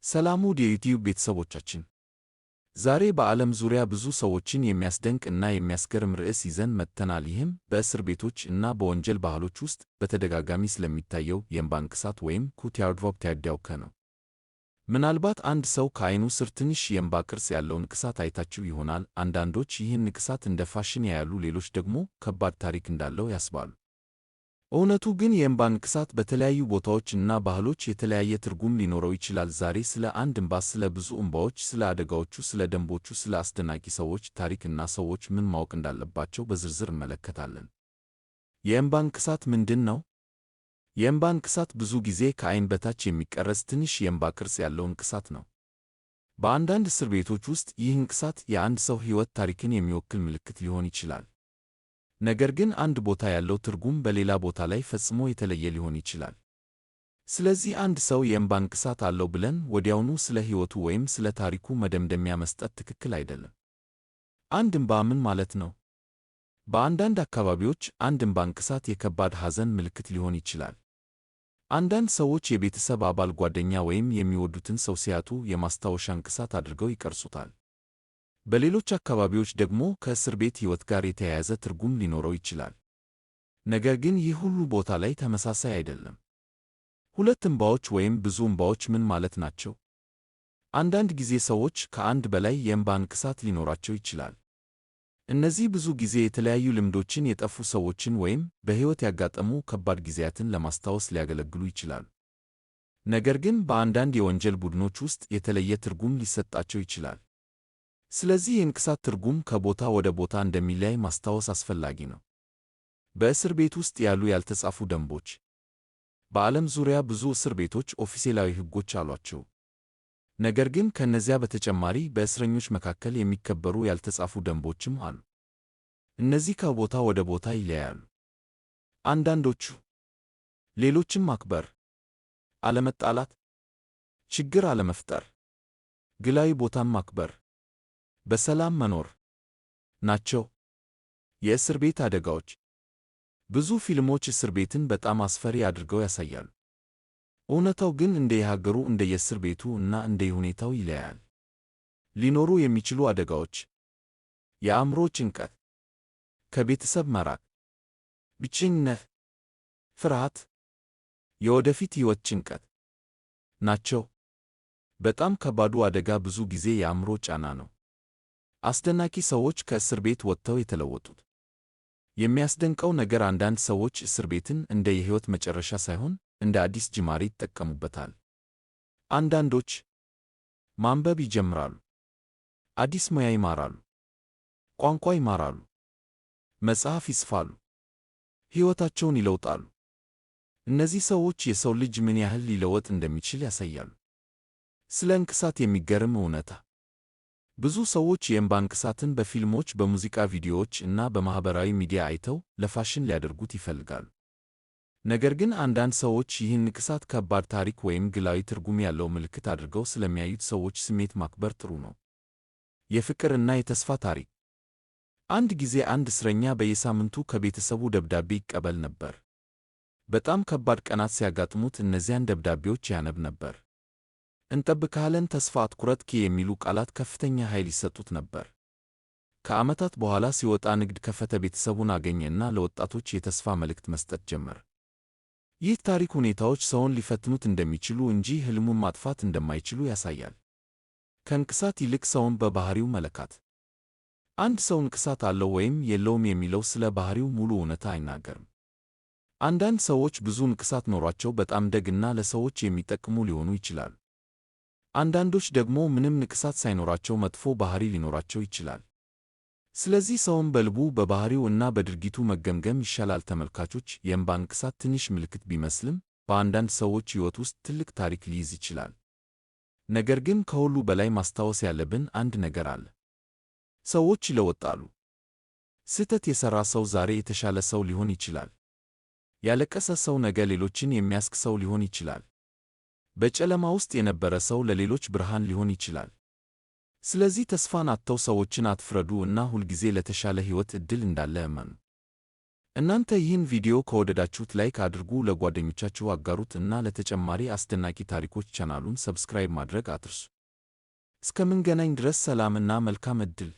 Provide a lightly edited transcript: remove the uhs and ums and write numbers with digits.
ሰላም ውድ የዩቲዩብ ቤተሰቦቻችን፣ ዛሬ በዓለም ዙሪያ ብዙ ሰዎችን የሚያስደንቅ እና የሚያስገርም ርዕስ ይዘን መጥተናል። ይህም በእስር ቤቶች እና በወንጀል ባህሎች ውስጥ በተደጋጋሚ ስለሚታየው የእንባ ንቅሳት ወይም ኩቲያርድቮብታይዳውከ ነው። ምናልባት አንድ ሰው ከዓይኑ ስር ትንሽ የእንባ ቅርጽ ያለው ንቅሳት አይታችሁ ይሆናል። አንዳንዶች ይህን ንቅሳት እንደ ፋሽን ያያሉ፣ ሌሎች ደግሞ ከባድ ታሪክ እንዳለው ያስባሉ። እውነቱ ግን የእንባ ንቅሳት በተለያዩ ቦታዎች እና ባህሎች የተለያየ ትርጉም ሊኖረው ይችላል። ዛሬ ስለ አንድ እንባ፣ ስለ ብዙ እንባዎች፣ ስለ አደጋዎቹ፣ ስለ ደንቦቹ፣ ስለ አስደናቂ ሰዎች ታሪክ እና ሰዎች ምን ማወቅ እንዳለባቸው በዝርዝር እንመለከታለን። የእንባ ንቅሳት ምንድን ነው? የእንባ ንቅሳት ብዙ ጊዜ ከዓይን በታች የሚቀረጽ ትንሽ የእንባ ቅርጽ ያለው ንቅሳት ነው። በአንዳንድ እስር ቤቶች ውስጥ ይህ ንቅሳት የአንድ ሰው ሕይወት ታሪክን የሚወክል ምልክት ሊሆን ይችላል። ነገር ግን አንድ ቦታ ያለው ትርጉም በሌላ ቦታ ላይ ፈጽሞ የተለየ ሊሆን ይችላል። ስለዚህ አንድ ሰው የእንባ ንቅሳት አለው ብለን ወዲያውኑ ስለ ሕይወቱ ወይም ስለ ታሪኩ መደምደሚያ መስጠት ትክክል አይደለም። አንድ እንባ ምን ማለት ነው? በአንዳንድ አካባቢዎች አንድ እንባ ንቅሳት የከባድ ሐዘን ምልክት ሊሆን ይችላል። አንዳንድ ሰዎች የቤተሰብ አባል፣ ጓደኛ ወይም የሚወዱትን ሰው ሲያጡ የማስታወሻ ንቅሳት አድርገው ይቀርጹታል። በሌሎች አካባቢዎች ደግሞ ከእስር ቤት ሕይወት ጋር የተያያዘ ትርጉም ሊኖረው ይችላል። ነገር ግን ይህ ሁሉ ቦታ ላይ ተመሳሳይ አይደለም። ሁለት እንባዎች ወይም ብዙ እንባዎች ምን ማለት ናቸው? አንዳንድ ጊዜ ሰዎች ከአንድ በላይ የእንባ ንቅሳት ሊኖራቸው ይችላል። እነዚህ ብዙ ጊዜ የተለያዩ ልምዶችን፣ የጠፉ ሰዎችን ወይም በሕይወት ያጋጠሙ ከባድ ጊዜያትን ለማስታወስ ሊያገለግሉ ይችላሉ። ነገር ግን በአንዳንድ የወንጀል ቡድኖች ውስጥ የተለየ ትርጉም ሊሰጣቸው ይችላል። ስለዚህ የንቅሳት ትርጉም ከቦታ ወደ ቦታ እንደሚለያይ ማስታወስ አስፈላጊ ነው። በእስር ቤት ውስጥ ያሉ ያልተጻፉ ደንቦች። በዓለም ዙሪያ ብዙ እስር ቤቶች ኦፊሴላዊ ሕጎች አሏቸው። ነገር ግን ከእነዚያ በተጨማሪ በእስረኞች መካከል የሚከበሩ ያልተጻፉ ደንቦችም አሉ። እነዚህ ከቦታ ወደ ቦታ ይለያያሉ። አንዳንዶቹ ሌሎችን ማክበር፣ አለመጣላት፣ ችግር አለመፍጠር፣ ግላዊ ቦታን ማክበር፣ በሰላም መኖር ናቸው። የእስር ቤት አደጋዎች። ብዙ ፊልሞች እስር ቤትን በጣም አስፈሪ አድርገው ያሳያሉ። እውነታው ግን እንደየሀገሩ፣ እንደየእስር ቤቱ እና እንደየሁኔታው ይለያያል። ሊኖሩ የሚችሉ አደጋዎች: የአእምሮ ጭንቀት፣ ከቤተሰብ መራቅ፣ ብቸኝነት፣ ፍርሃት፣ የወደፊት ሕይወት ጭንቀት ናቸው። በጣም ከባዱ አደጋ ብዙ ጊዜ የአእምሮ ጫና ነው። አስደናቂ ሰዎች ከእስር ቤት ወጥተው የተለወጡት። የሚያስደንቀው ነገር አንዳንድ ሰዎች እስር ቤትን እንደ የሕይወት መጨረሻ ሳይሆን እንደ አዲስ ጅማሬ ይጠቀሙበታል። አንዳንዶች ማንበብ ይጀምራሉ፣ አዲስ ሙያ ይማራሉ፣ ቋንቋ ይማራሉ፣ መጽሐፍ ይጽፋሉ፣ ሕይወታቸውን ይለውጣሉ። እነዚህ ሰዎች የሰው ልጅ ምን ያህል ሊለወጥ እንደሚችል ያሳያሉ። ስለ ንቅሳት የሚገርም እውነታ። ብዙ ሰዎች የእንባ ንቅሳትን በፊልሞች፣ በሙዚቃ ቪዲዮዎች እና በማኅበራዊ ሚዲያ አይተው ለፋሽን ሊያደርጉት ይፈልጋሉ። ነገር ግን አንዳንድ ሰዎች ይህን ንቅሳት ከባድ ታሪክ ወይም ግላዊ ትርጉም ያለው ምልክት አድርገው ስለሚያዩት ሰዎች ስሜት ማክበር ጥሩ ነው። የፍቅር እና የተስፋ ታሪክ። አንድ ጊዜ አንድ እስረኛ በየሳምንቱ ከቤተሰቡ ደብዳቤ ይቀበል ነበር። በጣም ከባድ ቀናት ሲያጋጥሙት እነዚያን ደብዳቤዎች ያነብ ነበር። እንጠብቅሃለን፣ ተስፋ አትቁረጥ የሚሉ ቃላት ከፍተኛ ኃይል ይሰጡት ነበር። ከዓመታት በኋላ ሲወጣ ንግድ ከፈተ፣ ቤተሰቡን አገኘና ለወጣቶች የተስፋ መልእክት መስጠት ጀመረ። ይህ ታሪክ ሁኔታዎች ሰውን ሊፈትኑት እንደሚችሉ እንጂ ሕልሙን ማጥፋት እንደማይችሉ ያሳያል። ከንቅሳት ይልቅ ሰውን በባህሪው መለካት። አንድ ሰው ንቅሳት አለው ወይም የለውም የሚለው ስለ ባህሪው ሙሉ እውነታ አይናገርም። አንዳንድ ሰዎች ብዙ ንቅሳት ኖሯቸው በጣም ደግ እና ለሰዎች የሚጠቅሙ ሊሆኑ ይችላሉ። አንዳንዶች ደግሞ ምንም ንቅሳት ሳይኖራቸው መጥፎ ባህሪ ሊኖራቸው ይችላል። ስለዚህ ሰውን በልቡ፣ በባህሪው እና በድርጊቱ መገምገም ይሻላል። ተመልካቾች፣ የእንባ ንቅሳት ትንሽ ምልክት ቢመስልም በአንዳንድ ሰዎች ሕይወት ውስጥ ትልቅ ታሪክ ሊይዝ ይችላል። ነገር ግን ከሁሉ በላይ ማስታወስ ያለብን አንድ ነገር አለ። ሰዎች ይለወጣሉ። ስህተት የሠራ ሰው ዛሬ የተሻለ ሰው ሊሆን ይችላል። ያለቀሰ ሰው ነገ ሌሎችን የሚያስቅ ሰው ሊሆን ይችላል። በጨለማ ውስጥ የነበረ ሰው ለሌሎች ብርሃን ሊሆን ይችላል። ስለዚህ ተስፋን አጥተው ሰዎችን አትፍረዱ እና ሁልጊዜ ለተሻለ ሕይወት ዕድል እንዳለ እመኑ። እናንተ ይህን ቪዲዮ ከወደዳችሁት ላይክ አድርጉ፣ ለጓደኞቻችሁ አጋሩት እና ለተጨማሪ አስደናቂ ታሪኮች ቻናሉን ሰብስክራይብ ማድረግ አትርሱ። እስከምንገናኝ ድረስ ሰላም እና መልካም ዕድል።